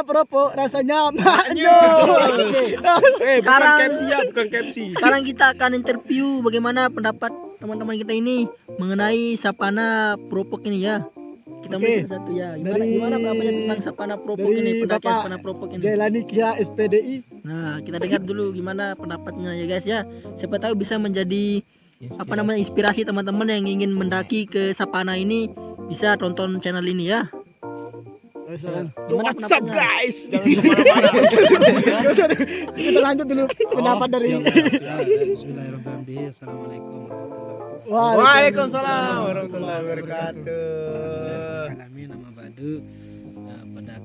Sapana Propo rasanya maknyus. Sekarang bukan KFC. sekarang kita akan interview bagaimana pendapat teman-teman kita ini mengenai Sapana Propok ini ya. Kita mulai satu ya. Gimana pendapatnya tentang Sapana Propok dari ini, pendakian Bapak Sapana Propok ini. Jailani Kia SPDI. Nah, kita dengar dulu gimana pendapatnya ya guys ya. Siapa tahu bisa menjadi inspirasi teman-teman yang ingin mendaki ke Sapana ini, bisa tonton channel ini ya. Gimana What's up pendapatnya? guys? Jangan kemana-mana. Kita lanjut dulu pendapat dari Bismillahirrahmanirrahim. Assalamualaikum warahmatullahi Waalaikumsalam warahmatullahi wabarakatuh. wabarakatuh. Nama Badu. Pada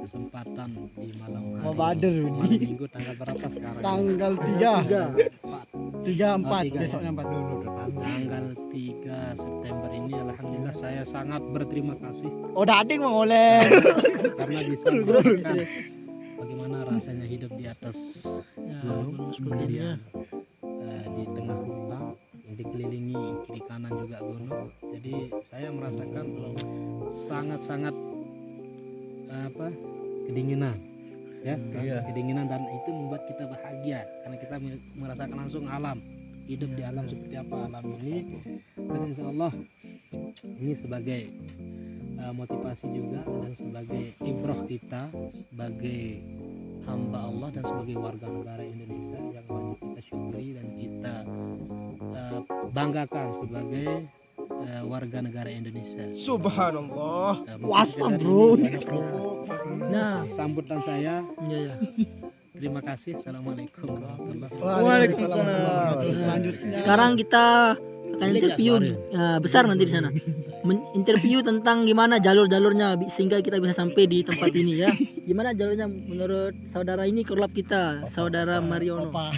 kesempatan di malam hari Mabader ini. malam minggu tanggal berapa sekarang? tanggal 4 besoknya 4 dulu. Tanggal 3 September ini alhamdulillah saya sangat berterima kasih Oh, dading mau oleh. karena bisa merasakan bagaimana rasanya hidup di atas gunung, kemudian di tengah hutan, dikelilingi kiri kanan juga gunung. Jadi saya merasakan sangat-sangat kedinginan ya, kedinginan, dan itu membuat kita bahagia karena kita merasakan langsung alam, hidup di alam seperti apa alam ini. Dan insya Allah ini sebagai motivasi juga dan sebagai ibrah kita sebagai hamba Allah dan sebagai warga negara Indonesia yang wajib kita syukuri dan kita banggakan sebagai warga negara Indonesia. Subhanallah. Wasa, Dari bro. banyak Nah, sambutan saya. ya. Terima kasih. Assalamualaikum warahmatullahi Waalaikumsalam warahmatullahi wabarakatuh. Selanjutnya Sekarang kita akan interview besar nanti di sana. Interview tentang gimana jalur-jalurnya sehingga kita bisa sampai di tempat ini ya. Gimana jalurnya menurut saudara ini korlap kita, saudara Mariono. Opa.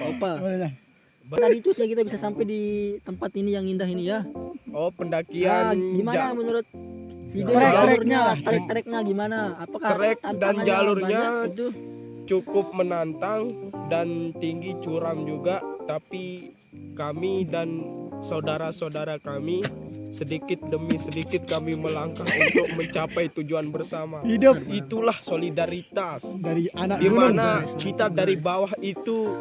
Opa. Boleh. Tadi itu sih kita bisa sampai di tempat ini yang indah ini ya. Oh, pendakian Gimana menurut Side Trek-treknya lah. trek-treknya gimana? Apakah Trek dan tantangannya jalurnya banyak itu? cukup menantang dan tinggi curam juga, tapi kami dan saudara-saudara kami sedikit demi sedikit kami melangkah untuk mencapai tujuan bersama. Hidup Itulah solidaritas, dari anak di gunung. mana kita dari bawah itu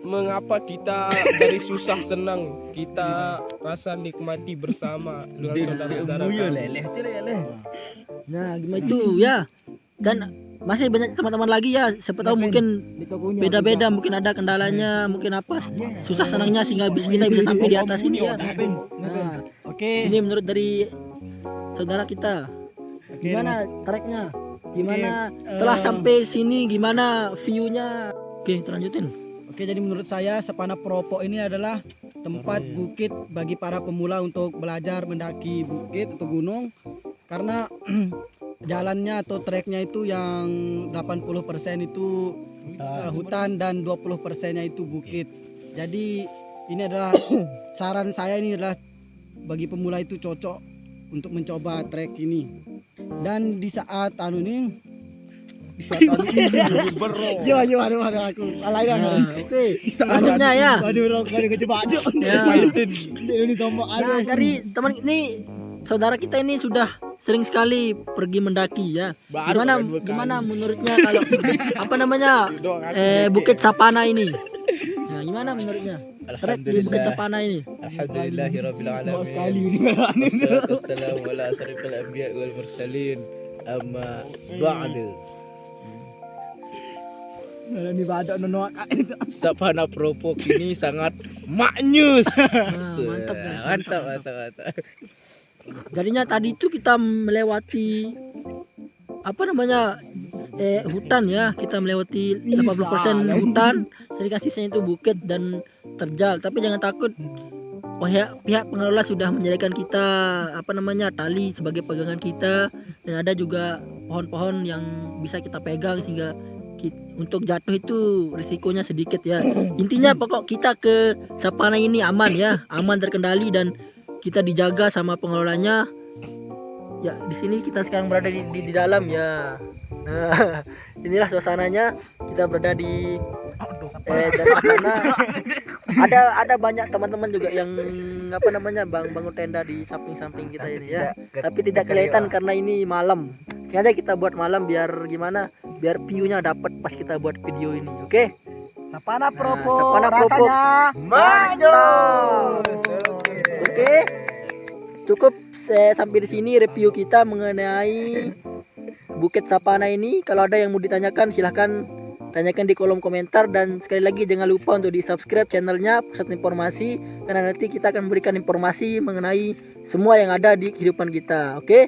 mengapa kita dari susah senang kita rasa nikmati bersama dengan saudara-saudara kami. Nah, gimana itu ya? Dan masih banyak teman-teman lagi ya. Siapa tahu mungkin beda-beda, mungkin ada kendalanya, mungkin apa susah senangnya sehingga kita bisa sampai di atas ini ya. Nah, Oke. ini menurut dari saudara kita. Oke, Gimana treknya? Gimana Oke, setelah sampai sini gimana view-nya? Oke, terlanjutin. Oke, jadi menurut saya Sapana Propo ini adalah tempat bukit bagi para pemula untuk belajar mendaki bukit atau gunung, karena jalannya atau treknya itu yang 80% itu hutan dan 20%-nya itu bukit. Jadi ini adalah saran saya, ini adalah bagi pemula itu cocok untuk mencoba trek ini. Dan di saat Yo, aduh aku. Alay dah. Oke, selanjutnya ya. Aduh, kali kejebak. Ya. Ini tombol. Nah, dari teman ini saudara kita ini sudah sering sekali pergi mendaki ya. Baru Gimana kan 2 kali. gimana menurutnya kalau Bukit Sapana ini? Nah, gimana menurutnya? Trek di Bukit Sapana ini. Alhamdulillahirabbil alamin. Sekali ini. Wassalatu wassalamu ala asyrafil anbiya wal mursalin. Amma ba'du. Ini badak nono. Sapana Propok ini sangat maknyus. mantap, guys. Mantap. Jadinya tadi itu kita melewati hutan ya, kita melewati 80% hutan, sedikit sisanya itu bukit dan terjal. Tapi jangan takut, pihak pengelola sudah menyediakan kita tali sebagai pegangan kita, dan ada juga pohon-pohon yang bisa kita pegang sehingga untuk jatuh itu risikonya sedikit ya. Intinya pokok kita ke Sapana ini aman ya, aman, terkendali, dan kita dijaga sama pengelolanya. Ya, di sini kita sekarang berada di dalam ya. Nah, inilah suasananya. Kita berada di dari sana ada banyak teman-teman juga yang apa namanya bangun tenda di samping-samping kita ini ya. Tapi tidak kelihatan karena ini malam. Sengaja kita buat malam biar gimana? Biar view-nya dapat pas kita buat video ini. Oke? Sapana Propo, Sapana Propo. rasanya Mantap. Oke. Cukup sampai di sini review kita mengenai Bukit Sapana ini. Kalau ada yang mau ditanyakan silahkan tanyakan di kolom komentar, dan sekali lagi jangan lupa untuk di subscribe channelnya Pusat Informasi, karena nanti kita akan memberikan informasi mengenai semua yang ada di kehidupan kita. Oke?